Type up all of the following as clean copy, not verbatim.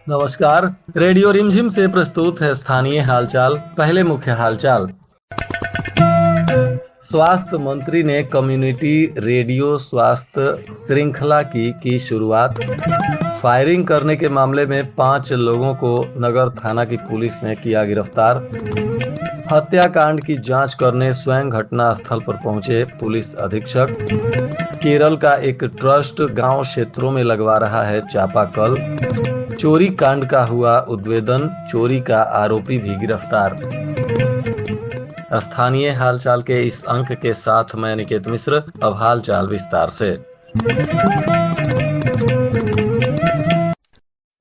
नमस्कार। रेडियो रिमझिम से प्रस्तुत है स्थानीय हालचाल। पहले मुख्य हालचाल। स्वास्थ्य मंत्री ने कम्युनिटी रेडियो स्वास्थ्य श्रृंखला की शुरुआत। फायरिंग करने के मामले में 5 लोगों को नगर थाना की पुलिस ने किया गिरफ्तार। हत्याकांड की जांच करने स्वयं घटना स्थल पर पहुंचे पुलिस अधीक्षक। केरल का एक ट्रस्ट गांव क्षेत्रों में लगवा रहा है चापाकल। चोरी कांड का हुआ उद्भेदन, चोरी का आरोपी भी गिरफ्तार। स्थानीय हालचाल के इस अंक के साथ मैं निकेत मिश्र। अब हालचाल विस्तार से।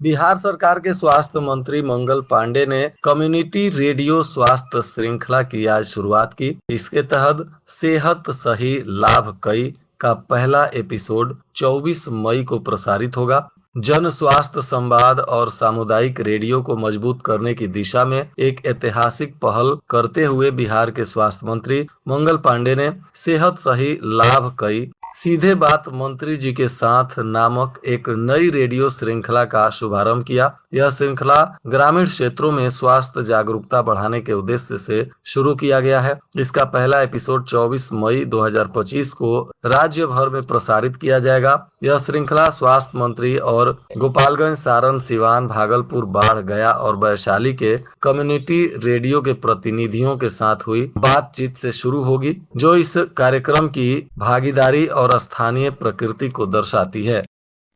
बिहार सरकार के स्वास्थ्य मंत्री मंगल पांडे ने कम्युनिटी रेडियो स्वास्थ्य श्रृंखला की आज शुरुआत की। इसके तहत सेहत सही लाभ कई का पहला एपिसोड 24 मई को प्रसारित होगा। जन स्वास्थ्य संवाद और सामुदायिक रेडियो को मजबूत करने की दिशा में एक ऐतिहासिक पहल करते हुए बिहार के स्वास्थ्य मंत्री मंगल पांडे ने सेहत सही लाभ कई सीधे बात मंत्री जी के साथ नामक एक नई रेडियो श्रृंखला का शुभारंभ किया। यह श्रृंखला ग्रामीण क्षेत्रों में स्वास्थ्य जागरूकता बढ़ाने के उद्देश्य से शुरू किया गया है। इसका पहला एपिसोड 24 मई 2025 को राज्य भर में प्रसारित किया जाएगा। यह श्रृंखला स्वास्थ्य मंत्री और गोपालगंज, सारण, सिवान, भागलपुर, बाढ़, गया और वैशाली के कम्युनिटी रेडियो के प्रतिनिधियों के साथ हुई बातचीत से शुरू होगी, जो इस कार्यक्रम की भागीदारी और स्थानीय प्रकृति को दर्शाती है।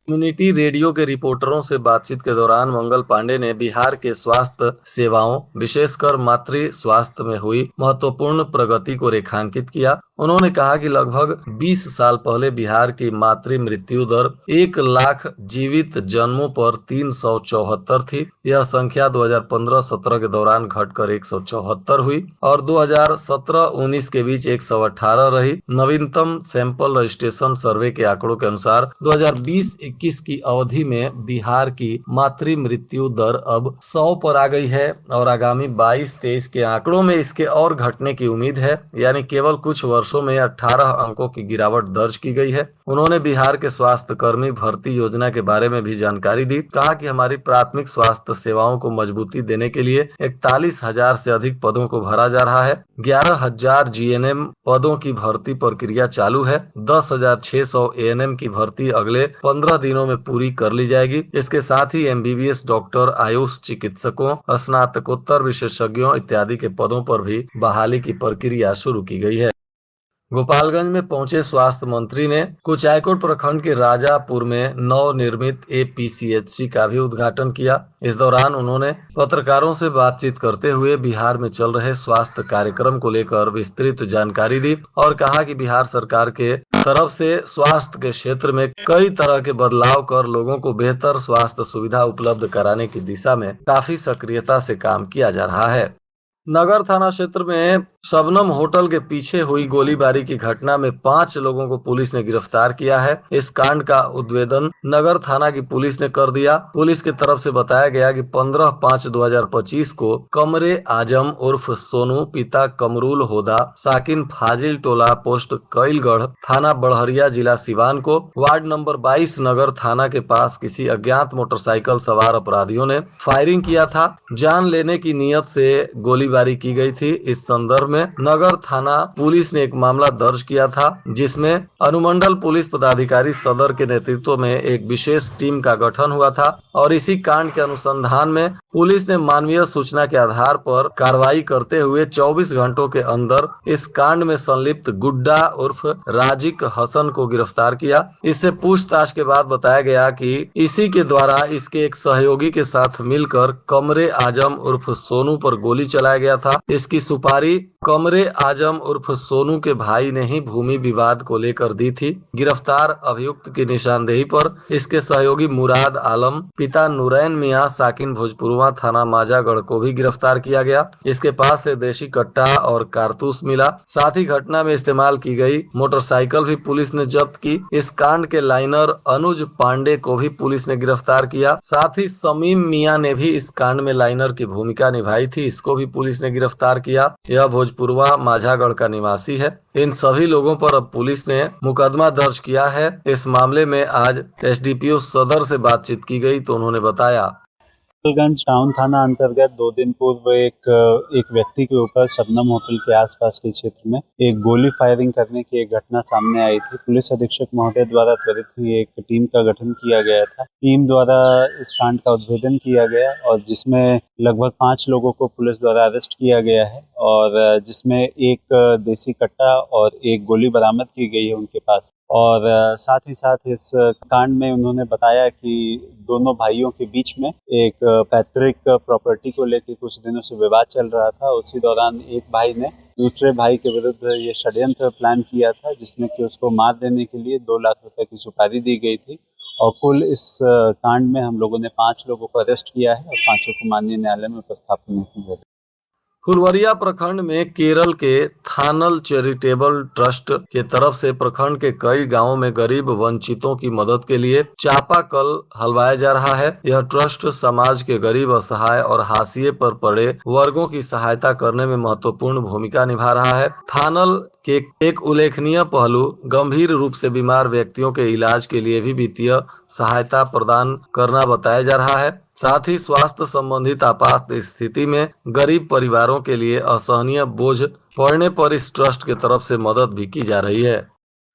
कम्युनिटी रेडियो के रिपोर्टरों से बातचीत के दौरान मंगल पांडे ने बिहार के स्वास्थ्य सेवाओं, विशेषकर मातृ स्वास्थ्य में हुई महत्वपूर्ण प्रगति को रेखांकित किया। उन्होंने कहा कि लगभग 20 साल पहले बिहार की मातृ मृत्यु दर 1 लाख जीवित जन्मों पर 374 थी। यह संख्या 2015-17 के दौरान घटकर 174 हुई और 2017-19 के बीच 118 रही। नवीनतम सैंपल रजिस्ट्रेशन सर्वे के आंकड़ों के अनुसार 2020-21 की अवधि में बिहार की मातृ मृत्यु दर अब 100 पर आ गई है और आगामी 22-23 के आंकड़ों में इसके और घटने की उम्मीद है। यानी केवल कुछ वर्षों में 18 अंकों की गिरावट दर्ज की गई है। उन्होंने बिहार के स्वास्थ्य कर्मी भर्ती योजना के बारे में भी जानकारी दी। कहा कि हमारी प्राथमिक स्वास्थ्य सेवाओं को मजबूती देने के लिए 41,000 से अधिक पदों को भरा जा रहा है। 11,000 जीएनएम पदों की भर्ती प्रक्रिया चालू है। 10,600 एएनएम की भर्ती अगले 15 दिनों में पूरी कर ली जाएगी। इसके साथ ही एमबीबीएस डॉक्टर, आयुष चिकित्सकों, स्नातकोत्तर विशेषज्ञों इत्यादि के पदों पर भी बहाली की प्रक्रिया शुरू की गई है। गोपालगंज में पहुंचे स्वास्थ्य मंत्री ने कुचायकोट प्रखंड के राजापुर में नवनिर्मित एपीसीएचसी का भी उद्घाटन किया। इस दौरान उन्होंने पत्रकारों से बातचीत करते हुए बिहार में चल रहे स्वास्थ्य कार्यक्रम को लेकर विस्तृत जानकारी दी और कहा कि बिहार सरकार के तरफ से स्वास्थ्य के क्षेत्र में कई तरह के बदलाव कर लोगों को बेहतर स्वास्थ्य सुविधा उपलब्ध कराने की दिशा में काफी सक्रियता से काम किया जा रहा है। नगर थाना क्षेत्र में शबनम होटल के पीछे हुई गोलीबारी की घटना में 5 लोगों को पुलिस ने गिरफ्तार किया है। इस कांड का उद्भेदन नगर थाना की पुलिस ने कर दिया। पुलिस की तरफ से बताया गया कि 15/5/2025 को कमरे आजम उर्फ सोनू, पिता कमरुल होदा, साकिन फाजिल टोला, पोस्ट कैलगढ़, थाना बड़हरिया, जिला सिवान को वार्ड नंबर 22 नगर थाना के पास किसी अज्ञात मोटरसाइकिल सवार अपराधियों ने फायरिंग किया था। जान लेने की नीयत से गोलीबारी की गई थी। इस संदर्भ में नगर थाना पुलिस ने एक मामला दर्ज किया था, जिसमें अनुमंडल पुलिस पदाधिकारी सदर के नेतृत्व में एक विशेष टीम का गठन हुआ था और इसी कांड के अनुसंधान में पुलिस ने मानवीय सूचना के आधार पर कार्रवाई करते हुए 24 घंटों के अंदर इस कांड में संलिप्त गुड्डा उर्फ राजिक हसन को गिरफ्तार किया। इससे पूछताछ के बाद बताया गया कि इसी के द्वारा इसके एक सहयोगी के साथ मिलकर कमरे आजम उर्फ सोनू पर गोली चलाया गया था। इसकी सुपारी कमरे आजम उर्फ सोनू के भाई ने ही भूमि विवाद को लेकर दी थी। गिरफ्तार अभियुक्त की निशानदेही पर इसके सहयोगी मुराद आलम, पिता नूरैन मियां, साकिन भोजपुरवा, थाना माजागढ़ को भी गिरफ्तार किया गया। इसके पास से देशी कट्टा और कारतूस मिला। साथ ही घटना में इस्तेमाल की गई मोटरसाइकिल भी पुलिस ने जब्त की। इस कांड के लाइनर अनुज पांडे को भी पुलिस ने गिरफ्तार किया। साथ ही समीम मियां ने भी इस कांड में लाइनर की भूमिका निभाई थी। इसको भी पुलिस पुलिस ने गिरफ्तार किया। यह भोजपुरवा माझागढ़ का निवासी है। इन सभी लोगों पर अब पुलिस ने मुकदमा दर्ज किया है। इस मामले में आज एसडीपीओ सदर से बातचीत की गई तो उन्होंने बताया, गोपालगंज टाउन थाना अंतर्गत 2 दिन पूर्व एक व्यक्ति के ऊपर शबनम होटल के आसपास के क्षेत्र में एक गोली फायरिंग करने की एक घटना सामने आई थी। पुलिस अधीक्षक महोदय द्वारा त्वरित ही एक टीम का गठन किया गया था। टीम द्वारा इस कांड का उद्भेदन किया गया और जिसमें लगभग 5 लोगों को पुलिस द्वारा अरेस्ट किया गया है और जिसमें एक देसी कट्टा और एक गोली बरामद की गई है उनके पास। और साथ ही साथ इस कांड में उन्होंने बताया कि दोनों भाइयों के बीच में एक पैतृक प्रॉपर्टी को लेकर कुछ दिनों से विवाद चल रहा था। उसी दौरान एक भाई ने दूसरे भाई के विरुद्ध ये षड्यंत्र प्लान किया था, जिसमें कि उसको मार देने के लिए 2 लाख रुपए की सुपारी दी गई थी। और कुल इस कांड में हम लोगों ने 5 लोगों को अरेस्ट किया है और 5 को माननीय न्यायालय में उपस्थापन किया है। फुलवरिया प्रखंड में केरल के थानल चैरिटेबल ट्रस्ट के तरफ से प्रखंड के कई गांवों में गरीब वंचितों की मदद के लिए चापाकल हलवाया जा रहा है। यह ट्रस्ट समाज के गरीब, असहाय और हाशिए पर पड़े वर्गों की सहायता करने में महत्वपूर्ण भूमिका निभा रहा है। थानल के एक उल्लेखनीय पहलू गंभीर रूप से बीमार व्यक्तियों के इलाज के लिए भी वित्तीय सहायता प्रदान करना बताया जा रहा है। साथ ही स्वास्थ्य संबंधित आपात स्थिति में गरीब परिवारों के लिए असहनीय बोझ पड़ने पर इस ट्रस्ट के तरफ से मदद भी की जा रही है।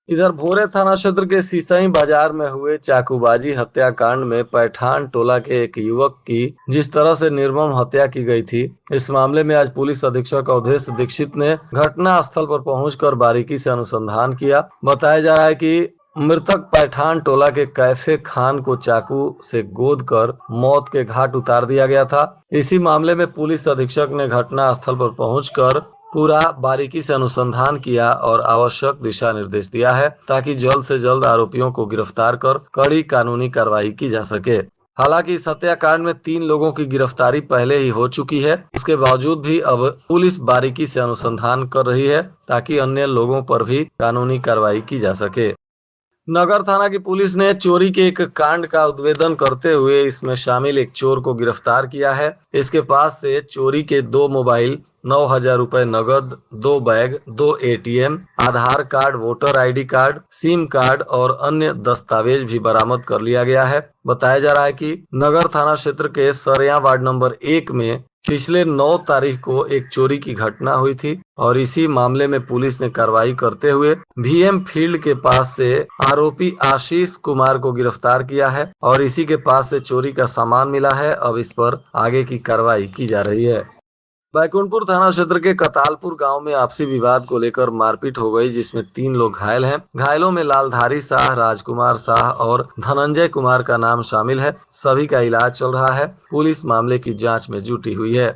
इधर भोरे थाना क्षेत्र के सिसई बाजार में हुए चाकूबाजी हत्याकांड में पैठान टोला के एक युवक की जिस तरह से निर्मम हत्या की गई थी, इस मामले में आज पुलिस अधीक्षक अवधेश दीक्षित ने घटना स्थल पर पहुंचकर बारीकी से अनुसंधान किया। बताया जा रहा है कि मृतक पैठान टोला के कैफे खान को चाकू से गोद कर मौत के घाट उतार दिया गया था। इसी मामले में पुलिस अधीक्षक ने घटना स्थल पर पहुंचकर पूरा बारीकी से अनुसंधान किया और आवश्यक दिशा निर्देश दिया है ताकि जल्द से जल्द आरोपियों को गिरफ्तार कर कड़ी कानूनी कार्रवाई की जा सके। हालांकि इस हत्याकांड में 3 लोगों की गिरफ्तारी पहले ही हो चुकी है। उसके बावजूद भी अब पुलिस बारीकी से अनुसंधान कर रही है ताकि अन्य लोगों पर भी कानूनी कार्रवाई की जा सके। नगर थाना की पुलिस ने चोरी के एक कांड का उद्भेदन करते हुए इसमें शामिल एक चोर को गिरफ्तार किया है। इसके पास से चोरी के 2 मोबाइल, 9,000 रुपए नगद, 2 bag, 2 ATM, Aadhaar card, voter ID card, SIM card और अन्य दस्तावेज भी बरामद कर लिया गया है। बताया जा रहा है कि नगर थाना क्षेत्र के सरया वार्ड नंबर 1 में पिछले 9 तारीख को एक चोरी की घटना हुई थी और इसी मामले में पुलिस ने कार्रवाई करते हुए वीएम फील्ड के पास से आरोपी आशीष कुमार को गिरफ्तार किया है और इसी के पास से चोरी का सामान मिला है। अब इस पर आगे की कार्रवाई की जा रही है। बैकुंठपुर थाना क्षेत्र के कतालपुर गांव में आपसी विवाद को लेकर मारपीट हो गई, जिसमें 3 लोग घायल हैं। घायलों में लालधारी शाह, राजकुमार शाह और धनंजय कुमार का नाम शामिल है। सभी का इलाज चल रहा है। पुलिस मामले की जांच में जुटी हुई है।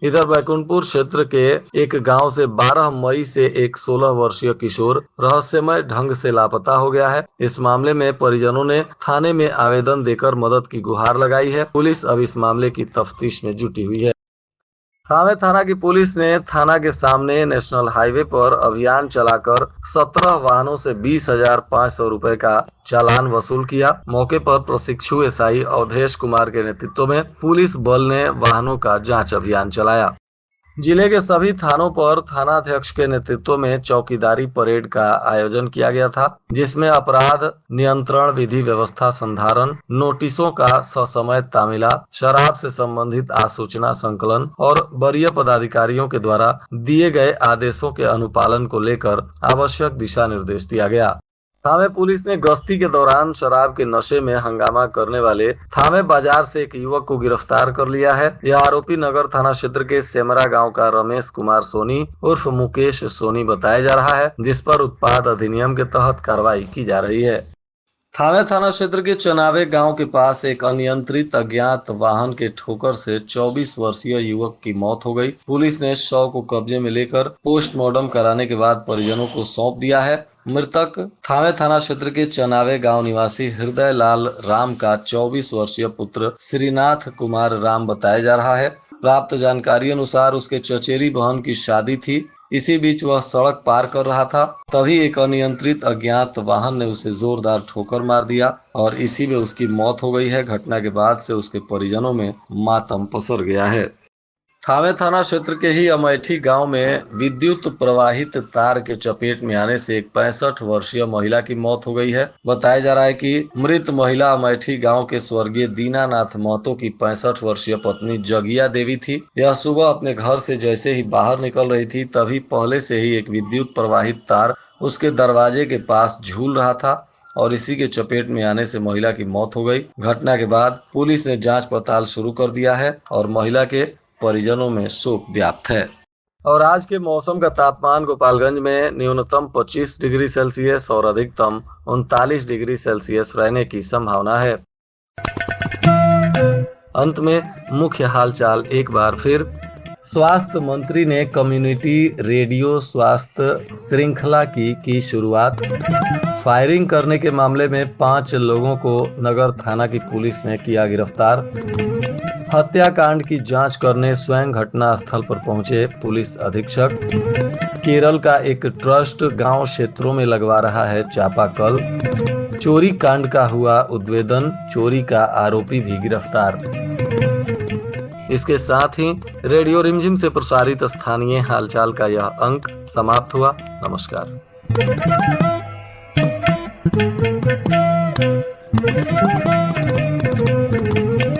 इधर बैकुंठपुर क्षेत्र के एक गांव से 12 मई से एक 16 वर्षीय किशोर रहस्यमय ढंग से लापता हो गया है। इस मामले में परिजनों ने थाने में आवेदन देकर मदद की गुहार लगाई है। पुलिस अब इस मामले की तफ्तीश में जुटी हुई है। थावे थाना की पुलिस ने थाना के सामने नेशनल हाईवे पर अभियान चलाकर 17 वाहनों से 20,500 रुपए का चालान वसूल किया। मौके पर प्रशिक्षु एसआई अवधेश कुमार के नेतृत्व में पुलिस बल ने वाहनों का जांच अभियान चलाया। जिले के सभी थानों पर थानाध्यक्ष के नेतृत्व में चौकीदारी परेड का आयोजन किया गया था, जिसमें अपराध नियंत्रण, विधि व्यवस्था संधारण, नोटिसों का ससमय तामीला, शराब से संबंधित आसूचना संकलन और वरीय पदाधिकारियों के द्वारा दिए गए आदेशों के अनुपालन को लेकर आवश्यक दिशा निर्देश दिया गया। थावे पुलिस ने गश्ती के दौरान शराब के नशे में हंगामा करने वाले थावे बाजार से एक युवक को गिरफ्तार कर लिया है। यह आरोपी नगर थाना क्षेत्र के सेमरा गांव का रमेश कुमार सोनी उर्फ मुकेश सोनी बताया जा रहा है, जिस पर उत्पाद अधिनियम के तहत कार्रवाई की जा रही है। थावे थाना क्षेत्र के चनावे गांव के पास एक अनियंत्रित अज्ञात वाहन के ठोकर से 24 वर्षीय युवक की मौत हो गई। पुलिस ने शव को कब्जे में लेकर पोस्टमार्टम कराने के बाद परिजनों को सौंप दिया है। मृतक थावे थाना क्षेत्र के चनावे गांव निवासी हृदय लाल राम का 24 वर्षीय पुत्र श्रीनाथ कुमार राम बताया जा रहा है। प्राप्त जानकारी अनुसार उसके चचेरी बहन की शादी थी। इसी बीच वह सड़क पार कर रहा था, तभी एक अनियंत्रित अज्ञात वाहन ने उसे जोरदार ठोकर मार दिया और इसी में उसकी मौत हो गई है। घटना के बाद से उसके परिजनों में मातम पसर गया है। थावे थाना क्षेत्र के ही अमेठी गांव में विद्युत प्रवाहित तार के चपेट में आने से एक 65 वर्षीय महिला की मौत हो गई है। बताया जा रहा है कि मृत महिला अमेठी गांव के स्वर्गीय दीनानाथ महतो की 65 वर्षीय पत्नी जगिया देवी थी। यह सुबह अपने घर से जैसे ही बाहर निकल रही थी तभी पहले से ही एक विद्युत प्रवाहित तार उसके दरवाजे के पास झूल रहा था और इसी के चपेट में आने से महिला की मौत हो गई। घटना के बाद पुलिस ने जांच पड़ताल शुरू कर दिया है और महिला के परिजनों में शोक व्याप्त है। और आज के मौसम का तापमान गोपालगंज में न्यूनतम 25 डिग्री सेल्सियस और अधिकतम 39 डिग्री सेल्सियस रहने की संभावना है। अंत में मुख्य हालचाल एक बार फिर। स्वास्थ्य मंत्री ने कम्युनिटी रेडियो स्वास्थ्य श्रृंखला की शुरुआत। फायरिंग करने के मामले में 5 लोगों को नगर थाना की पुलिस ने किया गिरफ्तार। हत्याकांड की जांच करने स्वयं घटना स्थल पर पहुंचे पुलिस अधीक्षक। केरल का एक ट्रस्ट गांव क्षेत्रों में लगवा रहा है चापाकल। चोरी कांड का हुआ उद्भेदन, चोरी का आरोपी भी गिरफ्तार। इसके साथ ही रेडियो रिमझिम से प्रसारित स्थानीय हालचाल का यह अंक समाप्त हुआ। नमस्कार।